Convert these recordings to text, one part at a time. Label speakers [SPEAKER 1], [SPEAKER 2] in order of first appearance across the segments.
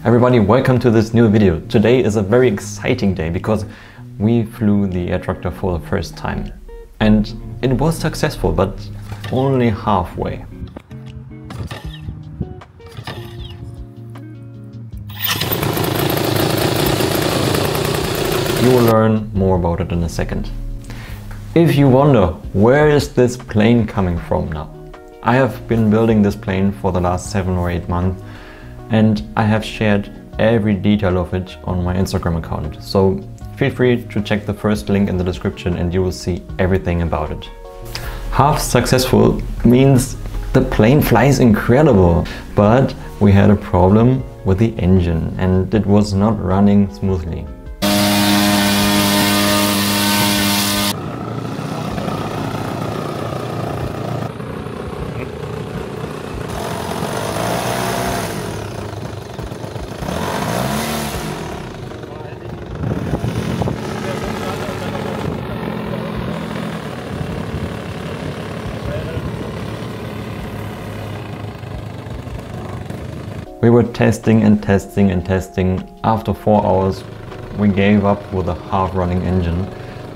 [SPEAKER 1] Everybody, welcome to this new video. Today is a very exciting day because we flew the Airtractor for the first time. And it was successful, but only halfway. You will learn more about it in a second. If you wonder, where is this plane coming from now? I have been building this plane for the last 7 or 8 months and I have shared every detail of it on my Instagram account. So feel free to check the first link in the description and you will see everything about it. Half successful means the plane flies incredible, but we had a problem with the engine and it was not running smoothly. We were testing and testing and testing. After 4 hours we gave up with a half-running engine,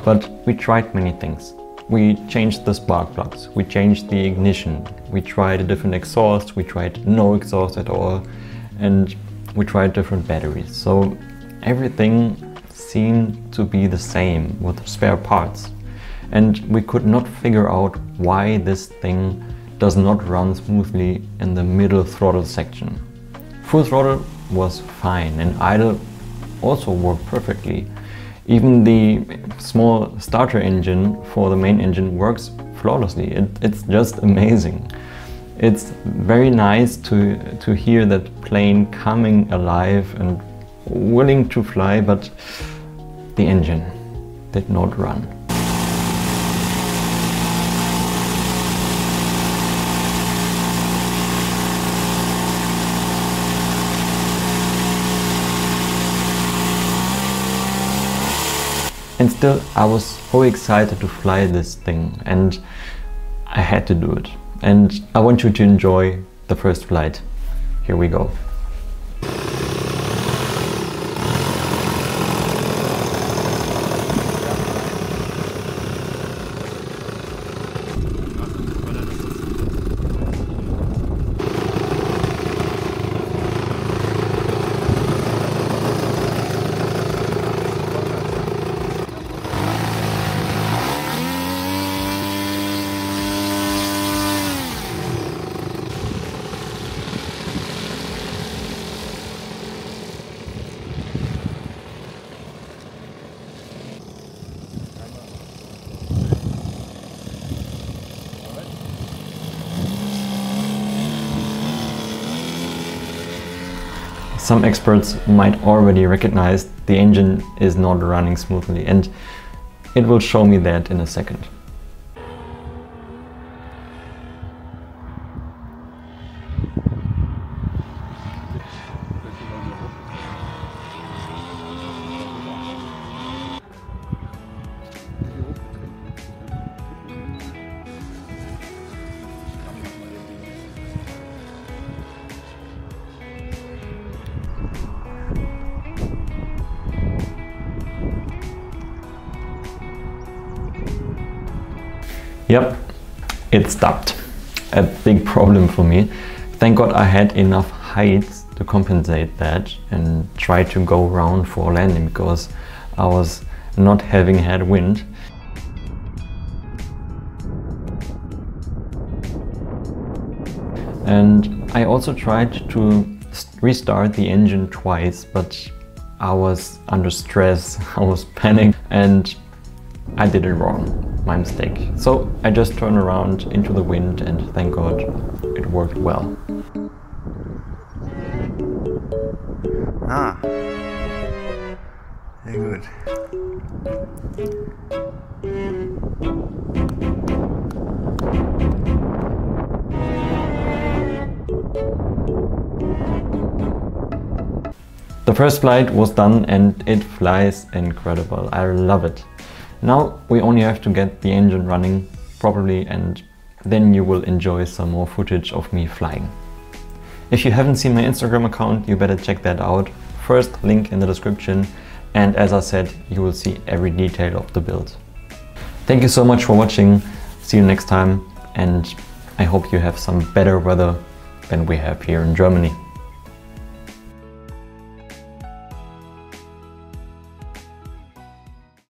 [SPEAKER 1] but we tried many things. We changed the spark plugs, we changed the ignition, we tried a different exhaust, we tried no exhaust at all, and we tried different batteries. So everything seemed to be the same with spare parts. And we could not figure out why this thing does not run smoothly in the middle throttle section. Full throttle was fine and idle also worked perfectly. Even the small starter engine for the main engine works flawlessly. It's just amazing. It's very nice to hear that plane coming alive and willing to fly, but the engine did not run. And still, I was so excited to fly this thing and I had to do it. And I want you to enjoy the first flight. Here we go. Some experts might already recognize the engine is not running smoothly, and it will show me that in a second. Yep, it stopped. A big problem for me. Thank God I had enough height to compensate that and try to go around for landing because I was not having headwind. And I also tried to restart the engine twice, but I was under stress, I was panicking and I did it wrong. My mistake. So I just turned around into the wind and thank God it worked well.
[SPEAKER 2] Ah, very good.
[SPEAKER 1] The first flight was done and it flies incredible. I love it. Now we only have to get the engine running properly and then you will enjoy some more footage of me flying. If you haven't seen my Instagram account, you better check that out. First link in the description, and as I said, you will see every detail of the build. Thank you so much for watching. See you next time, and I hope you have some better weather than we have here in Germany.